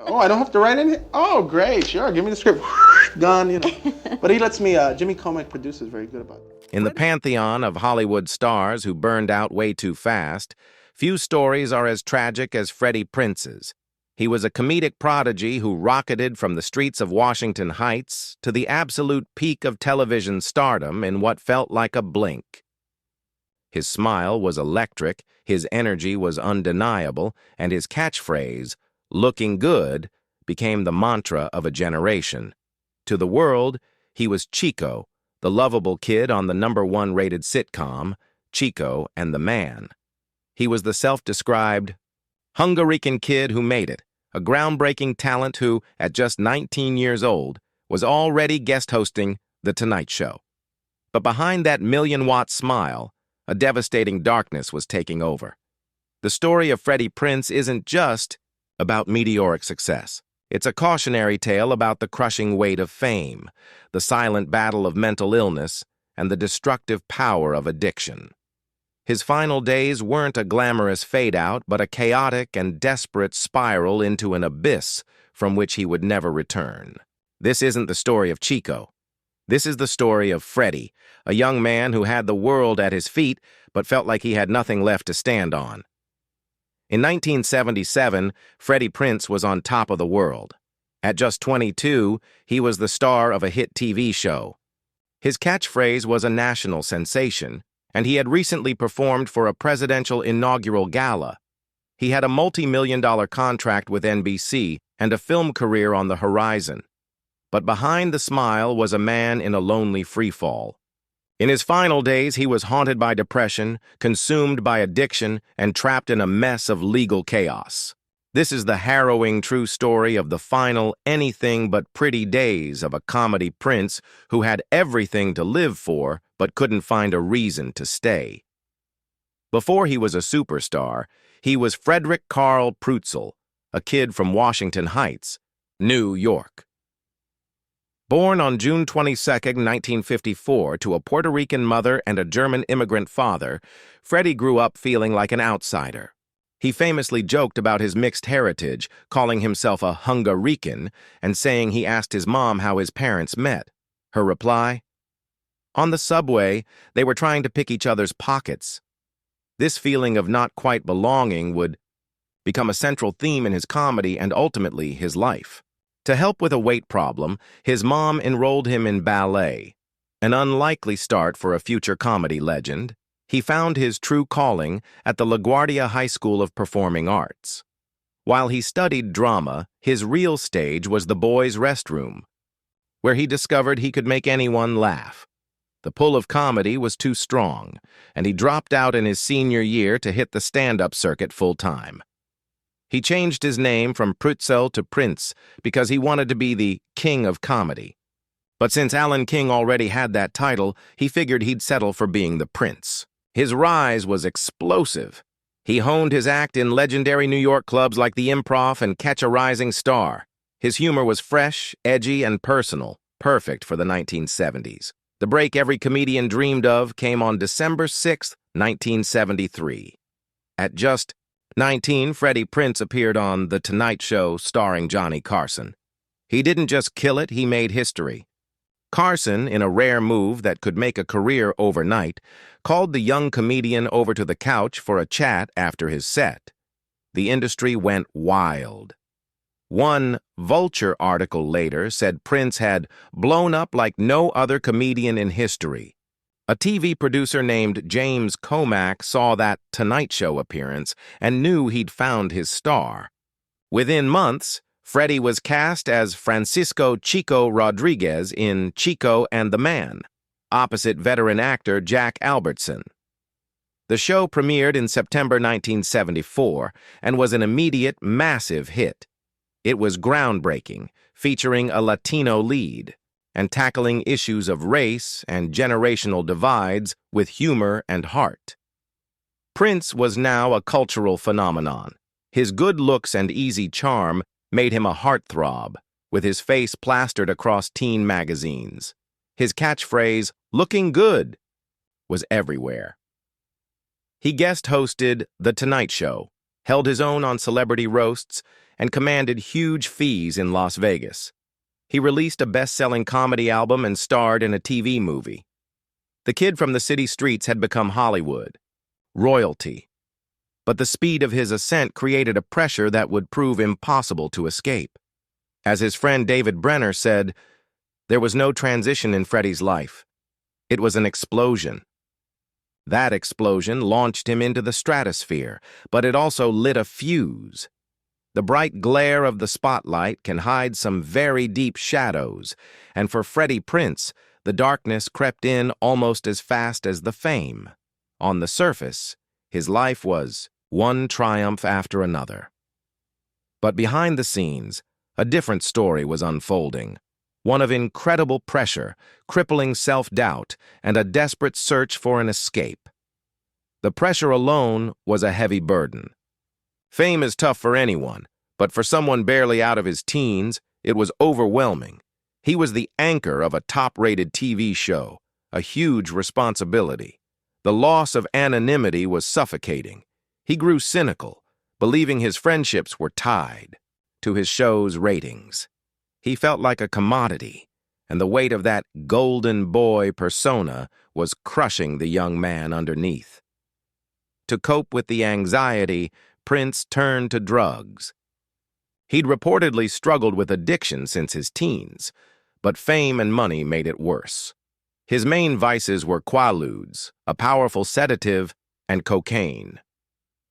Oh, I don't have to write anything? Oh, great, sure, give me the script. Gone, But he lets me, Jimmy Comic producer is very good about that. In the pantheon of Hollywood stars who burned out way too fast, few stories are as tragic as Freddie Prinze's. He was a comedic prodigy who rocketed from the streets of Washington Heights to the absolute peak of television stardom in what felt like a blink. His smile was electric, his energy was undeniable, and his catchphrase, "looking good," became the mantra of a generation. To the world, he was Chico, the lovable kid on the #1 rated sitcom, Chico and the Man. He was the self-described Hungarican kid who made it, a groundbreaking talent who, at just 19 years old, was already guest hosting The Tonight Show. But behind that million-watt smile, a devastating darkness was taking over. The story of Freddie Prinze isn't just about meteoric success. It's a cautionary tale about the crushing weight of fame, the silent battle of mental illness, and the destructive power of addiction. His final days weren't a glamorous fade-out, but a chaotic and desperate spiral into an abyss from which he would never return. This isn't the story of Chico. This is the story of Freddie, a young man who had the world at his feet but felt like he had nothing left to stand on. In 1977, Freddie Prinze was on top of the world. At just 22, he was the star of a hit TV show. His catchphrase was a national sensation, and he had recently performed for a presidential inaugural gala. He had a multi-million-dollar contract with NBC and a film career on the horizon. But behind the smile was a man in a lonely freefall. In his final days, he was haunted by depression, consumed by addiction, and trapped in a mess of legal chaos. This is the harrowing true story of the final anything but pretty days of a comedy prince who had everything to live for but couldn't find a reason to stay. Before he was a superstar, he was Frederick Carl Prutzel, a kid from Washington Heights, New York. Born on June 22, 1954, to a Puerto Rican mother and a German immigrant father, Freddie grew up feeling like an outsider. He famously joked about his mixed heritage, calling himself a Hungarican and saying he asked his mom how his parents met. Her reply? On the subway, they were trying to pick each other's pockets. This feeling of not quite belonging would become a central theme in his comedy and ultimately his life. To help with a weight problem, his mom enrolled him in ballet, an unlikely start for a future comedy legend. He found his true calling at the LaGuardia High School of Performing Arts. While he studied drama, his real stage was the boys' restroom, where he discovered he could make anyone laugh. The pull of comedy was too strong, and he dropped out in his senior year to hit the stand-up circuit full-time. He changed his name from Prutzel to Prince because he wanted to be the king of comedy. But since Alan King already had that title, he figured he'd settle for being the prince. His rise was explosive. He honed his act in legendary New York clubs like the Improv and Catch a Rising Star. His humor was fresh, edgy, and personal, perfect for the 1970s. The break every comedian dreamed of came on December 6, 1973. At just 19, Freddie Prinze appeared on The Tonight Show starring Johnny Carson. He didn't just kill it, he made history. Carson, in a rare move that could make a career overnight, called the young comedian over to the couch for a chat after his set. The industry went wild. One Vulture article later said Prinze had blown up like no other comedian in history. A TV producer named James Comack saw that Tonight Show appearance and knew he'd found his star. Within months, Freddie was cast as Francisco Chico Rodriguez in Chico and the Man, opposite veteran actor Jack Albertson. The show premiered in September 1974 and was an immediate, massive hit. It was groundbreaking, featuring a Latino lead, and tackling issues of race and generational divides with humor and heart. Prinze was now a cultural phenomenon. His good looks and easy charm made him a heartthrob, with his face plastered across teen magazines. His catchphrase, "looking good," was everywhere. He guest hosted The Tonight Show, held his own on celebrity roasts, and commanded huge fees in Las Vegas. He released a best-selling comedy album and starred in a TV movie. The kid from the city streets had become Hollywood, royalty. But the speed of his ascent created a pressure that would prove impossible to escape. As his friend David Brenner said, there was no transition in Freddie's life. It was an explosion. That explosion launched him into the stratosphere, but it also lit a fuse. The bright glare of the spotlight can hide some very deep shadows, and for Freddie Prinze, the darkness crept in almost as fast as the fame. On the surface, his life was one triumph after another. But behind the scenes, a different story was unfolding, one of incredible pressure, crippling self-doubt, and a desperate search for an escape. The pressure alone was a heavy burden. Fame is tough for anyone, but for someone barely out of his teens, it was overwhelming. He was the anchor of a top-rated TV show, a huge responsibility. The loss of anonymity was suffocating. He grew cynical, believing his friendships were tied to his show's ratings. He felt like a commodity, and the weight of that golden boy persona was crushing the young man underneath. To cope with the anxiety, Prinze turned to drugs. He'd reportedly struggled with addiction since his teens, but fame and money made it worse. His main vices were quaaludes, a powerful sedative, and cocaine.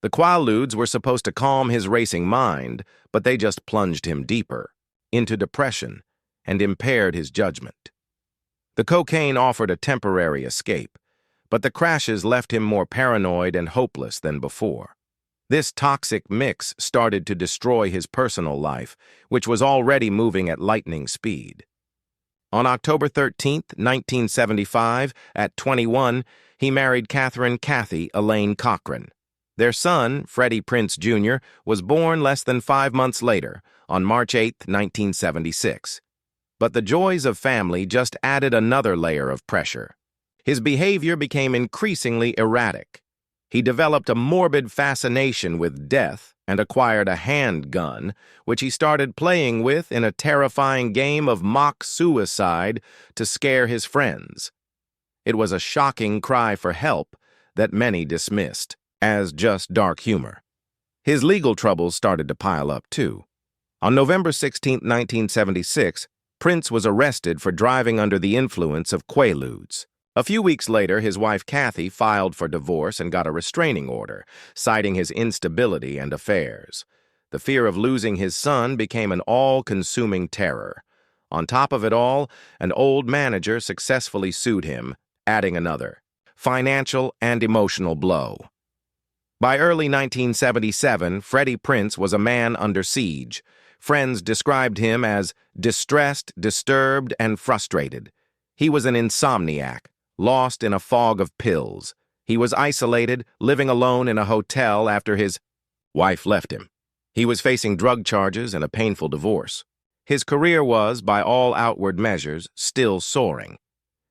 The quaaludes were supposed to calm his racing mind, but they just plunged him deeper into depression and impaired his judgment. The cocaine offered a temporary escape, but the crashes left him more paranoid and hopeless than before. This toxic mix started to destroy his personal life, which was already moving at lightning speed. On October 13, 1975, at 21, he married Catherine "Kathy" Elaine Cochran. Their son, Freddie Prinze Jr., was born less than 5 months later, on March 8, 1976. But the joys of family just added another layer of pressure. His behavior became increasingly erratic. He developed a morbid fascination with death and acquired a handgun, which he started playing with in a terrifying game of mock suicide to scare his friends. It was a shocking cry for help that many dismissed as just dark humor. His legal troubles started to pile up, too. On November 16, 1976, Prinze was arrested for driving under the influence of quaaludes. A few weeks later, his wife Kathy filed for divorce and got a restraining order, citing his instability and affairs. The fear of losing his son became an all-consuming terror. On top of it all, an old manager successfully sued him, adding another financial and emotional blow. By early 1977, Freddie Prinze was a man under siege. Friends described him as distressed, disturbed, and frustrated. He was an insomniac, lost in a fog of pills. He was isolated, living alone in a hotel after his wife left him. He was facing drug charges and a painful divorce. His career was, by all outward measures, still soaring.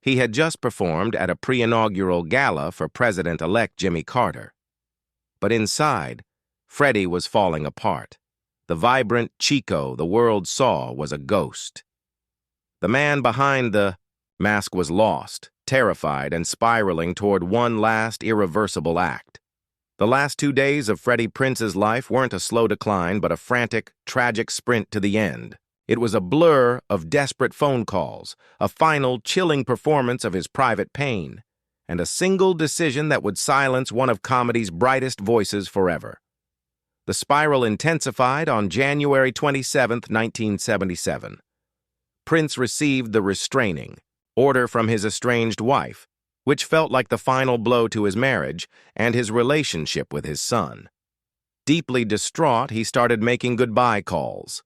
He had just performed at a pre-inaugural gala for President-elect Jimmy Carter. But inside, Freddie was falling apart. The vibrant Chico the world saw was a ghost. The man behind the mask was lost, terrified, and spiraling toward one last irreversible act. The last 2 days of Freddie Prinze's life weren't a slow decline, but a frantic, tragic sprint to the end. It was a blur of desperate phone calls, a final, chilling performance of his private pain, and a single decision that would silence one of comedy's brightest voices forever. The spiral intensified on January 27, 1977. Prinze received the restraining order from his estranged wife, which felt like the final blow to his marriage and his relationship with his son. Deeply distraught, he started making goodbye calls.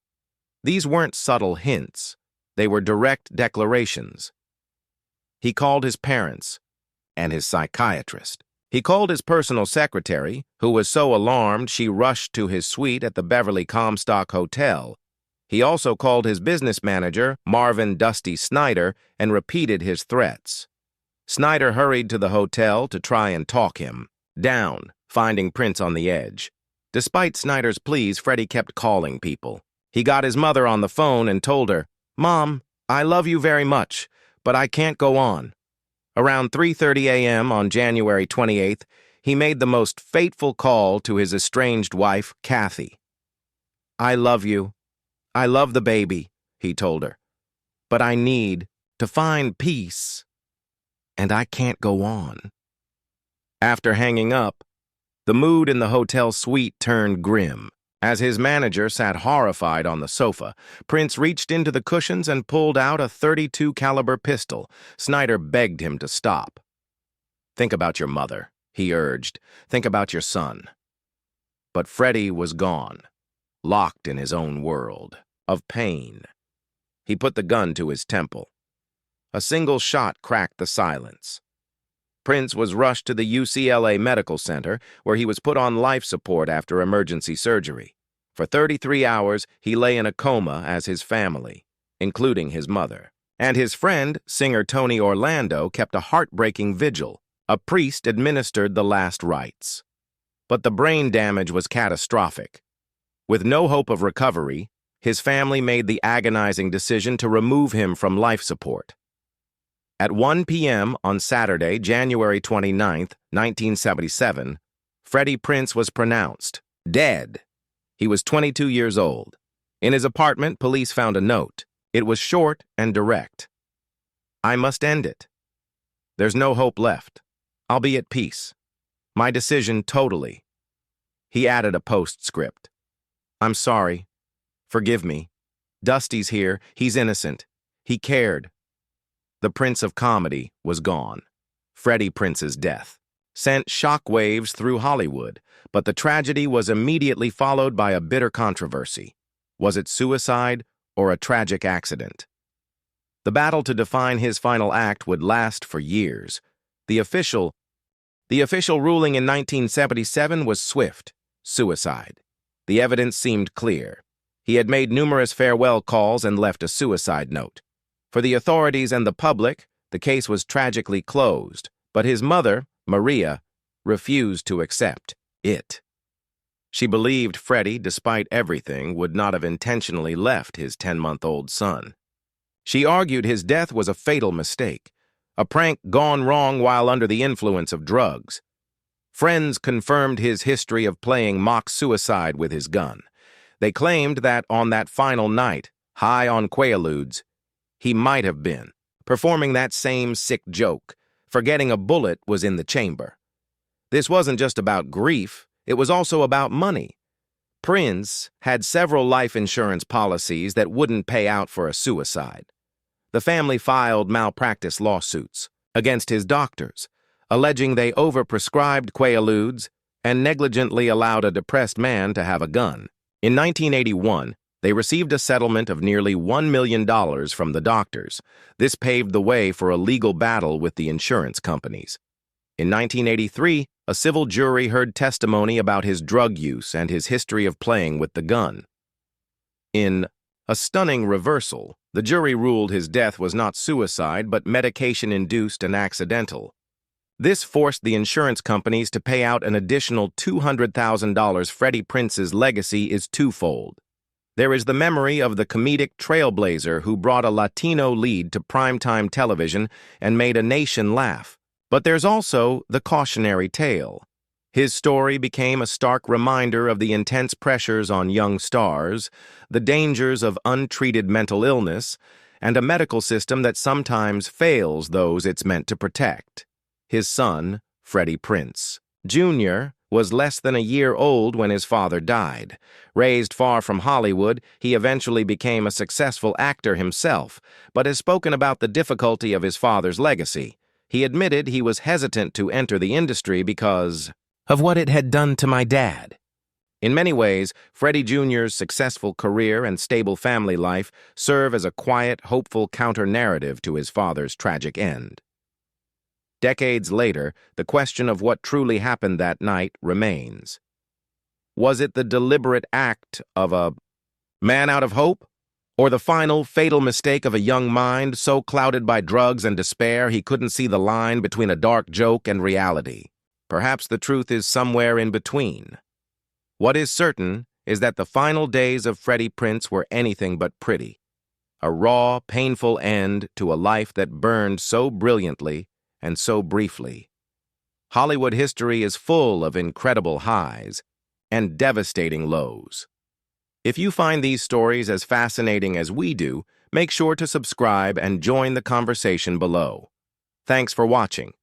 These weren't subtle hints. They were direct declarations. He called his parents and his psychiatrist. He called his personal secretary, who was so alarmed she rushed to his suite at the Beverly Comstock Hotel. He also called his business manager, Marvin "Dusty" Snyder, and repeated his threats. Snyder hurried to the hotel to try and talk him down, finding Prinze on the edge. Despite Snyder's pleas, Freddie kept calling people. He got his mother on the phone and told her, "Mom, I love you very much, but I can't go on." Around 3:30 a.m. on January 28th, he made the most fateful call to his estranged wife, Kathy. "I love you. I love the baby," he told her. "But I need to find peace, and I can't go on." After hanging up, the mood in the hotel suite turned grim. As his manager sat horrified on the sofa, Prinze reached into the cushions and pulled out a .32 caliber pistol. Snyder begged him to stop. "Think about your mother," he urged. "Think about your son." But Freddie was gone, locked in his own world of pain. He put the gun to his temple. A single shot cracked the silence. Prinze was rushed to the UCLA Medical Center, where he was put on life support after emergency surgery. For 33 hours, he lay in a coma as his family, including his mother. And his friend, singer Tony Orlando, kept a heartbreaking vigil. A priest administered the last rites. But the brain damage was catastrophic. With no hope of recovery, his family made the agonizing decision to remove him from life support. At 1 p.m. on Saturday, January 29, 1977, Freddie Prinze was pronounced dead. He was 22 years old. In his apartment, police found a note. It was short and direct. "I must end it. There's no hope left. I'll be at peace. My decision totally." He added a postscript. "I'm sorry. Forgive me. Dusty's here. He's innocent. He cared." The Prince of Comedy was gone. Freddie Prinze's death sent shockwaves through Hollywood, but the tragedy was immediately followed by a bitter controversy. Was it suicide or a tragic accident? The battle to define his final act would last for years. The official ruling in 1977 was swift: suicide. The evidence seemed clear. He had made numerous farewell calls and left a suicide note. For the authorities and the public, the case was tragically closed, but his mother, Maria, refused to accept it. She believed Freddie, despite everything, would not have intentionally left his 10-month-old son. She argued his death was a fatal mistake, a prank gone wrong while under the influence of drugs. Friends confirmed his history of playing mock suicide with his gun. They claimed that on that final night, high on Quaaludes, he might have been performing that same sick joke, forgetting a bullet was in the chamber. This wasn't just about grief, it was also about money. Prinze had several life insurance policies that wouldn't pay out for a suicide. The family filed malpractice lawsuits against his doctors, alleging they overprescribed Quaaludes and negligently allowed a depressed man to have a gun. In 1981, they received a settlement of nearly $1 million from the doctors. This paved the way for a legal battle with the insurance companies. In 1983, a civil jury heard testimony about his drug use and his history of playing with the gun. In a stunning reversal, the jury ruled his death was not suicide but medication-induced and accidental. This forced the insurance companies to pay out an additional $200,000. Freddie Prinze's legacy is twofold. There is the memory of the comedic trailblazer who brought a Latino lead to primetime television and made a nation laugh. But there's also the cautionary tale. His story became a stark reminder of the intense pressures on young stars, the dangers of untreated mental illness, and a medical system that sometimes fails those it's meant to protect. His son, Freddie Prinze, Jr., was less than a year old when his father died. Raised far from Hollywood, he eventually became a successful actor himself, but has spoken about the difficulty of his father's legacy. He admitted he was hesitant to enter the industry because of what it had done to my dad. In many ways, Freddie Jr.'s successful career and stable family life serve as a quiet, hopeful counter-narrative to his father's tragic end. Decades later, the question of what truly happened that night remains. Was it the deliberate act of a man out of hope? Or the final, fatal mistake of a young mind so clouded by drugs and despair he couldn't see the line between a dark joke and reality? Perhaps the truth is somewhere in between. What is certain is that the final days of Freddie Prinze were anything but pretty. A raw, painful end to a life that burned so brilliantly and so briefly. Hollywood history is full of incredible highs and devastating lows. If you find these stories as fascinating as we do, make sure to subscribe and join the conversation below. Thanks for watching.